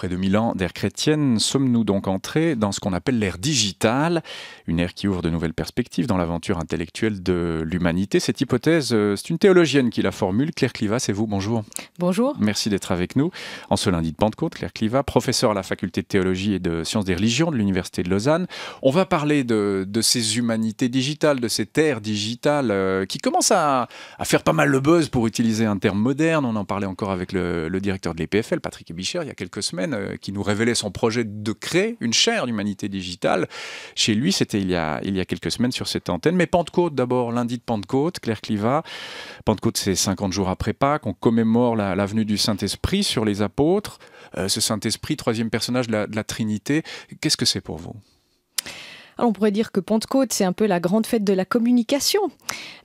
Après 2000 ans d'ère chrétienne, sommes-nous donc entrés dans ce qu'on appelle l'ère digitale, une ère qui ouvre de nouvelles perspectives dans l'aventure intellectuelle de l'humanité. Cette hypothèse, c'est une théologienne qui la formule. Claire Clivat, c'est vous, bonjour. Bonjour. Merci d'être avec nous. En ce lundi de Pentecôte, Claire Clivat, professeure à la faculté de théologie et de sciences des religions de l'Université de Lausanne. On va parler de ces humanités digitales, de cette ère digitale qui commence à faire pas mal le buzz pour utiliser un terme moderne. On en parlait encore avec le directeur de l'EPFL, Patrick Ebicher, il y a quelques semaines, qui nous révélait son projet de créer une chaire d'humanité digitale. Chez lui, c'était il y a quelques semaines sur cette antenne. Mais Pentecôte d'abord, lundi de Pentecôte, Claire Clivat. Pentecôte, c'est 50 jours après Pâques. On commémore la venue du Saint-Esprit sur les apôtres. Ce Saint-Esprit, troisième personnage de la Trinité. Qu'est-ce que c'est pour vous ? Alors on pourrait dire que Pentecôte, c'est un peu la grande fête de la communication,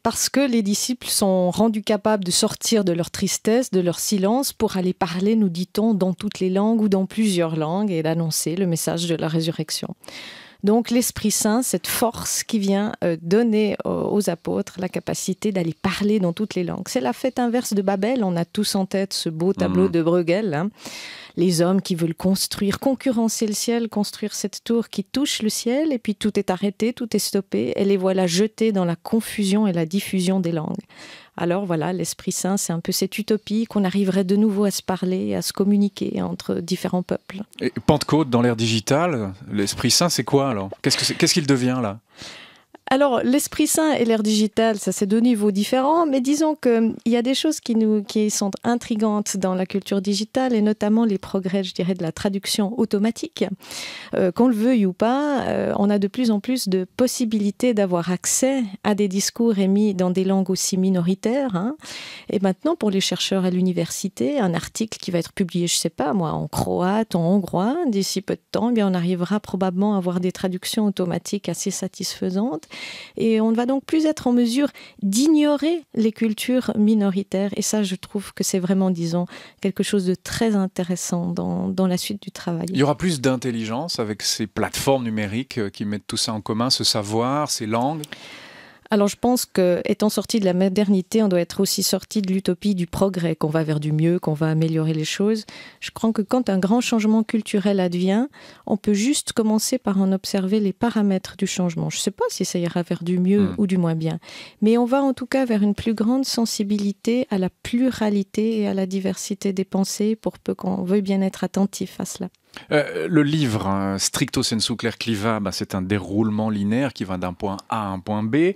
parce que les disciples sont rendus capables de sortir de leur tristesse, de leur silence, pour aller parler, nous dit-on, dans toutes les langues ou dans plusieurs langues, et d'annoncer le message de la résurrection. Donc l'Esprit Saint, cette force qui vient donner aux apôtres la capacité d'aller parler dans toutes les langues. C'est la fête inverse de Babel. On a tous en tête ce beau tableau de Bruegel, hein. Les hommes qui veulent construire, concurrencer le ciel, construire cette tour qui touche le ciel, et puis tout est arrêté, tout est stoppé, et les voilà jetés dans la confusion et la diffusion des langues. Alors voilà, l'Esprit Saint, c'est un peu cette utopie qu'on arriverait de nouveau à se parler, à se communiquer entre différents peuples. Et Pentecôte, dans l'ère digitale, l'Esprit Saint, c'est quoi alors ? Qu'est-ce qu'il devient là ? Alors, l'Esprit Saint et l'ère digitale, ça c'est deux niveaux différents, mais disons qu'il y a des choses qui sont intrigantes dans la culture digitale, et notamment les progrès, je dirais, de la traduction automatique. Qu'on le veuille ou pas, on a de plus en plus de possibilités d'avoir accès à des discours émis dans des langues aussi minoritaires, hein. Et maintenant, pour les chercheurs à l'université, un article qui va être publié, je ne sais pas moi, en croate, en hongrois, d'ici peu de temps, eh bien, on arrivera probablement à avoir des traductions automatiques assez satisfaisantes. Et on ne va donc plus être en mesure d'ignorer les cultures minoritaires. Et ça, je trouve que c'est vraiment, disons, quelque chose de très intéressant dans la suite du travail. Il y aura plus d'intelligence avec ces plateformes numériques qui mettent tout ça en commun, ce savoir, ces langues ? Alors je pense qu'étant sorti de la modernité, on doit être aussi sorti de l'utopie du progrès, qu'on va vers du mieux, qu'on va améliorer les choses. Je crois que quand un grand changement culturel advient, on peut juste commencer par en observer les paramètres du changement. Je ne sais pas si ça ira vers du mieux ou du moins bien, mais on va en tout cas vers une plus grande sensibilité à la pluralité et à la diversité des pensées, pour peu qu'on veuille bien être attentif à cela. Le livre, hein, Stricto sensu Claire Clivat, c'est un déroulement linéaire qui va d'un point A à un point B.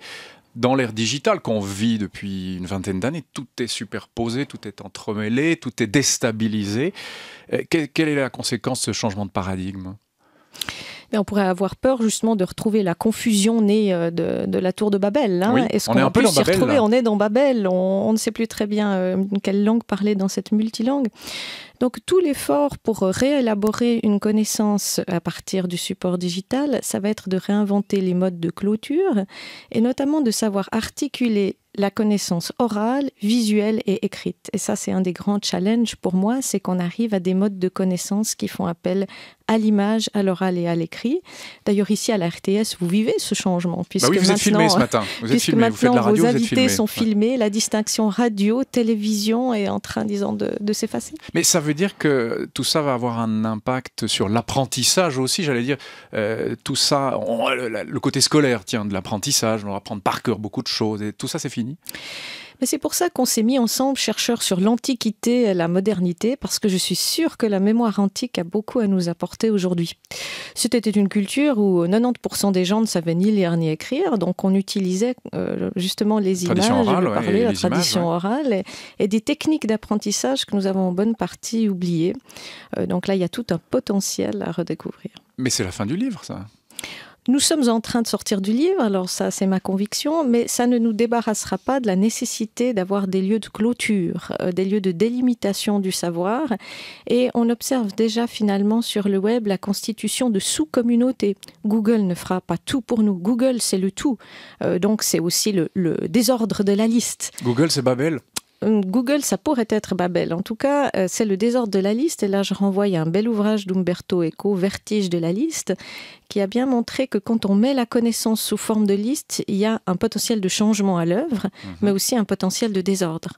Dans l'ère digitale qu'on vit depuis une vingtaine d'années, tout est superposé, tout est entremêlé, tout est déstabilisé. Quelle est la conséquence de ce changement de paradigme ? Mais on pourrait avoir peur justement de retrouver la confusion née de la tour de Babel. Hein. Oui, Est-ce on qu'on est un peu dans Babel. On est dans Babel, on ne sait plus très bien quelle langue parler dans cette multilangue. Donc tout l'effort pour réélaborer une connaissance à partir du support digital, ça va être de réinventer les modes de clôture, et notamment de savoir articuler la connaissance orale, visuelle et écrite. Et ça, c'est un des grands challenges pour moi, c'est qu'on arrive à des modes de connaissance qui font appel à l'image, à l'oral et à l'écrit. D'ailleurs, ici à la RTS, vous vivez ce changement. Puisque oui, vous êtes filmé ce matin. Vous êtes filmé, vous faites de la radio, vos invités sont filmés, ouais. La distinction radio, télévision est en train, disons, de s'effacer. Mais ça veut dire que tout ça va avoir un impact sur l'apprentissage aussi, j'allais dire. Tout ça, le côté scolaire, tiens, de l'apprentissage, on va apprendre par cœur beaucoup de choses, et tout ça, c'est fini. Mais c'est pour ça qu'on s'est mis ensemble, chercheurs sur l'Antiquité et la modernité, parce que je suis sûre que la mémoire antique a beaucoup à nous apporter aujourd'hui. C'était une culture où 90% des gens ne savaient ni lire ni écrire, donc on utilisait justement les images, la tradition orale et des techniques d'apprentissage que nous avons en bonne partie oubliées. Donc là, il y a tout un potentiel à redécouvrir. Mais c'est la fin du livre, ça. Nous sommes en train de sortir du livre, alors ça c'est ma conviction, mais ça ne nous débarrassera pas de la nécessité d'avoir des lieux de clôture, des lieux de délimitation du savoir. Et on observe déjà finalement sur le web la constitution de sous-communautés. Google ne fera pas tout pour nous. Google, c'est le tout. Donc c'est aussi le désordre de la liste. Google, c'est Babel ? Google, ça pourrait être Babel. En tout cas, c'est le désordre de la liste. Et là, je renvoie à un bel ouvrage d'Umberto Eco, Vertige de la liste, qui a bien montré que quand on met la connaissance sous forme de liste, il y a un potentiel de changement à l'œuvre, mais aussi un potentiel de désordre.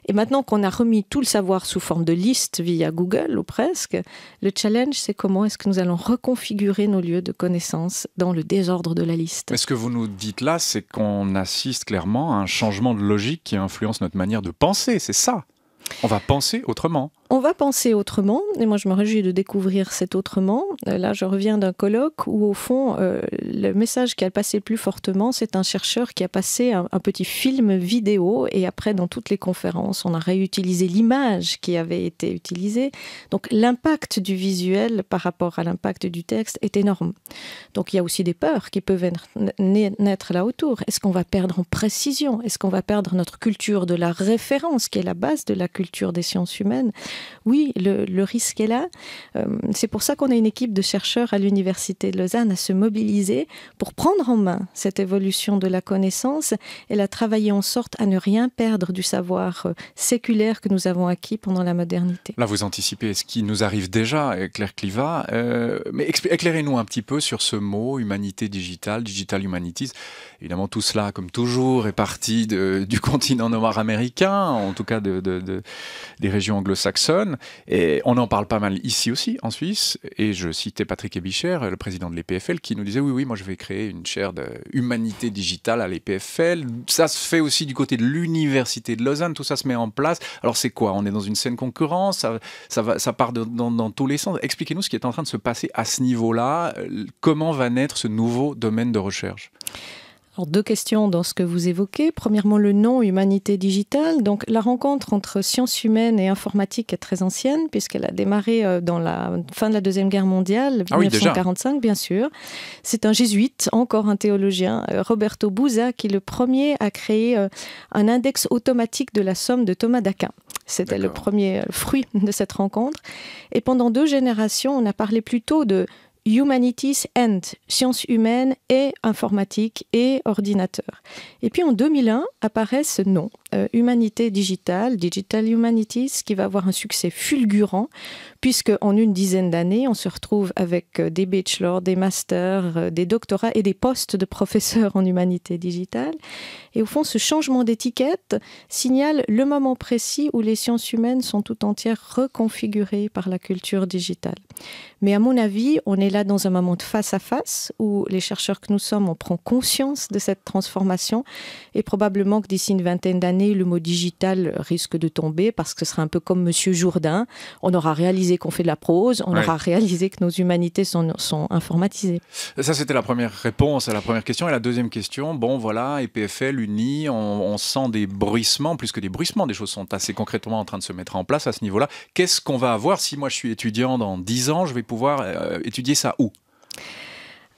Et maintenant qu'on a remis tout le savoir sous forme de liste via Google, ou presque, le challenge, c'est comment est-ce que nous allons reconfigurer nos lieux de connaissances dans le désordre de la liste. Mais ce que vous nous dites là, c'est qu'on assiste clairement à un changement de logique qui influence notre manière de penser, c'est ça. On va penser autrement. On va penser autrement, et moi je me réjouis de découvrir cet autrement. Là, je reviens d'un colloque où, au fond, le message qui a passé le plus fortement, c'est un chercheur qui a passé un petit film vidéo, et après, dans toutes les conférences, on a réutilisé l'image qui avait été utilisée. Donc, l'impact du visuel par rapport à l'impact du texte est énorme. Donc, il y a aussi des peurs qui peuvent naître là autour. Est-ce qu'on va perdre en précision? Est-ce qu'on va perdre notre culture de la référence, qui est la base de la culture des sciences humaines? Oui, le risque est là. C'est pour ça qu'on a une équipe de chercheurs à l'Université de Lausanne à se mobiliser pour prendre en main cette évolution de la connaissance et la travailler en sorte à ne rien perdre du savoir séculaire que nous avons acquis pendant la modernité. Là, vous anticipez ce qui nous arrive déjà, Claire Clivat. Mais éclairez-nous un petit peu sur ce mot, humanité digitale, digital humanities. Évidemment, tout cela, comme toujours, est parti du continent nord-américain, en tout cas des régions anglo-saxonnes. Et on en parle pas mal ici aussi, en Suisse. Et je citais Patrick Ebicher, le président de l'EPFL, qui nous disait oui, moi je vais créer une chaire de humanité digitale à l'EPFL. Ça se fait aussi du côté de l'Université de Lausanne, tout ça se met en place. Alors c'est quoi? On est dans une saine concurrence, ça part dans tous les sens. Expliquez-nous ce qui est en train de se passer à ce niveau-là. Comment va naître ce nouveau domaine de recherche? Alors, deux questions dans ce que vous évoquez. Premièrement, le nom humanité digitale. Donc, la rencontre entre sciences humaines et informatique est très ancienne, puisqu'elle a démarré dans la fin de la Deuxième Guerre mondiale, 1945, bien sûr. C'est un jésuite, encore un théologien, Roberto Busa, qui le premier a créé un index automatique de la somme de Thomas d'Aquin. C'était le premier fruit de cette rencontre. Et pendant 2 générations, on a parlé plutôt de Humanities and, sciences humaines et informatique et ordinateur. Et puis en 2001 apparaît ce nom, Humanité digitale, Digital Humanities, qui va avoir un succès fulgurant, puisque en une dizaine d'années, on se retrouve avec des bachelors, des masters, des doctorats et des postes de professeurs en humanité digitale. Et au fond, ce changement d'étiquette signale le moment précis où les sciences humaines sont tout entières reconfigurées par la culture digitale. Mais à mon avis, on est là dans un moment de face à face où les chercheurs que nous sommes, on prend conscience de cette transformation et probablement que d'ici une vingtaine d'années, le mot digital risque de tomber parce que ce sera un peu comme Monsieur Jourdain. On aura réalisé qu'on fait de la prose, on aura réalisé que nos humanités sont informatisées. Ça, c'était la première réponse à la première question. Et la deuxième question, bon voilà, EPFL, Uni, on sent des bruissements, plus que des bruissements, des choses sont assez concrètement en train de se mettre en place à ce niveau-là. Qu'est-ce qu'on va avoir si moi je suis étudiant dans 10 ans, je vais pouvoir étudier ça où ?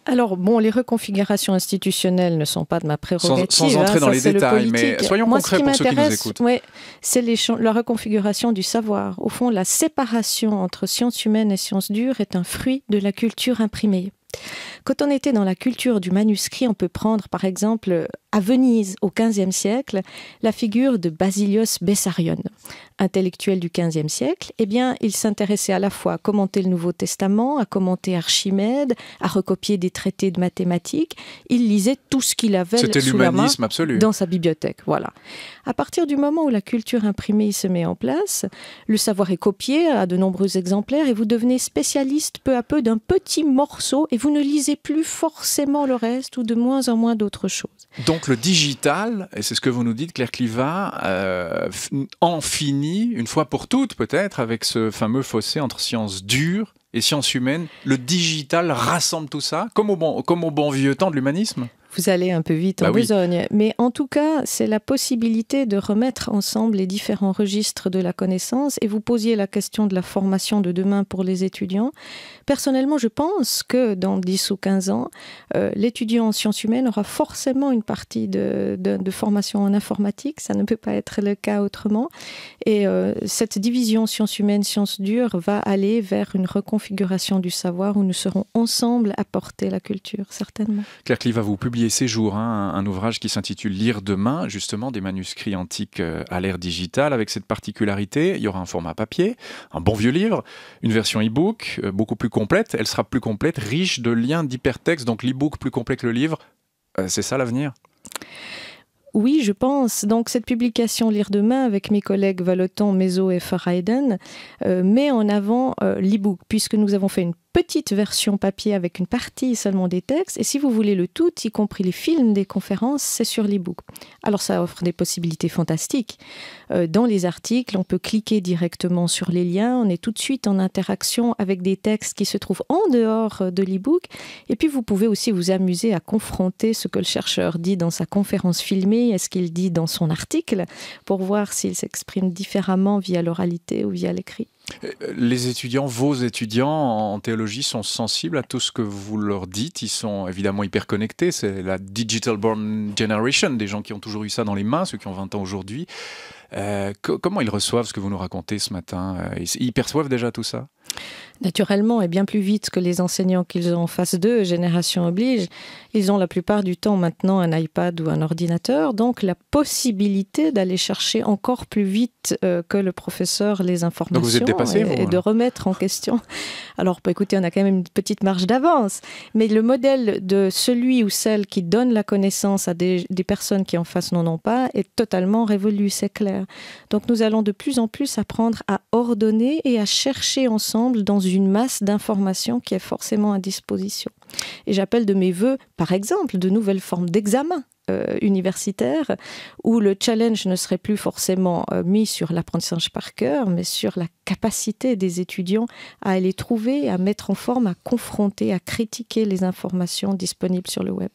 Alors, bon, les reconfigurations institutionnelles ne sont pas de ma prérogative. Sans entrer dans les détails, mais soyons concrets pour ceux qui nous écoutent. C'est la reconfiguration du savoir. Au fond, la séparation entre sciences humaines et sciences dures est un fruit de la culture imprimée. Quand on était dans la culture du manuscrit, on peut prendre par exemple à Venise au XVe siècle la figure de Basilios Bessarion, intellectuel du XVe siècle. Eh bien, il s'intéressait à la fois à commenter le Nouveau Testament, à commenter Archimède, à recopier des traités de mathématiques. Il lisait tout ce qu'il avait sous la main absolu dans sa bibliothèque. Voilà. À partir du moment où la culture imprimée se met en place, le savoir est copié à de nombreux exemplaires et vous devenez spécialiste peu à peu d'un petit morceau et vous ne lisez plus forcément le reste ou de moins en moins d'autres choses. Donc le digital, et c'est ce que vous nous dites Claire Clivat, en finit une fois pour toutes peut-être avec ce fameux fossé entre sciences dures et sciences humaines. Le digital rassemble tout ça, comme au bon vieux temps de l'humanisme. Vous allez un peu vite en besogne. Mais en tout cas, c'est la possibilité de remettre ensemble les différents registres de la connaissance. Et vous posiez la question de la formation de demain pour les étudiants. Personnellement, je pense que dans 10 ou 15 ans, l'étudiant en sciences humaines aura forcément une partie de formation en informatique. Ça ne peut pas être le cas autrement. Et cette division sciences humaines, sciences dures va aller vers une reconfiguration du savoir où nous serons ensemble à porter la culture, certainement. Claire Clivat, vous publiez publié ces jours un ouvrage qui s'intitule Lire demain, justement des manuscrits antiques à l'ère digitale, avec cette particularité, il y aura un format papier, un bon vieux livre, une version e-book beaucoup plus complète, elle sera plus complète, riche de liens, d'hypertextes, donc l'e-book plus complet que le livre, c'est ça l'avenir ? Oui, je pense. Donc cette publication Lire demain avec mes collègues Vallotton, Mézo et Verheyden met en avant l'e-book, puisque nous avons fait une petite version papier avec une partie seulement des textes. Et si vous voulez le tout, y compris les films des conférences, c'est sur l'e-book. Alors ça offre des possibilités fantastiques. Dans les articles, on peut cliquer directement sur les liens. On est tout de suite en interaction avec des textes qui se trouvent en dehors de l'e-book. Et puis vous pouvez aussi vous amuser à confronter ce que le chercheur dit dans sa conférence filmée et ce qu'il dit dans son article pour voir s'il s'exprime différemment via l'oralité ou via l'écrit. Les étudiants, vos étudiants en théologie sont sensibles à tout ce que vous leur dites. Ils sont évidemment hyper connectés. C'est la digital born generation, des gens qui ont toujours eu ça dans les mains, ceux qui ont 20 ans aujourd'hui. Comment ils reçoivent ce que vous nous racontez ce matin ? Ils perçoivent déjà tout ça ? Naturellement, et bien plus vite que les enseignants qu'ils ont en face d'eux, génération oblige. Ils ont la plupart du temps maintenant un iPad ou un ordinateur, donc la possibilité d'aller chercher encore plus vite que le professeur les informations. Donc vous êtes dépassé, et de remettre en question. Alors, écoutez, on a quand même une petite marge d'avance, mais le modèle de celui ou celle qui donne la connaissance à des personnes qui en face n'en ont pas est totalement révolu, c'est clair. Donc nous allons de plus en plus apprendre à ordonner et à chercher ensemble dans une masse d'informations qui est forcément à disposition. Et j'appelle de mes vœux, par exemple, de nouvelles formes d'examen universitaire où le challenge ne serait plus forcément mis sur l'apprentissage par cœur, mais sur la capacité des étudiants à aller trouver, à mettre en forme, à confronter, à critiquer les informations disponibles sur le web.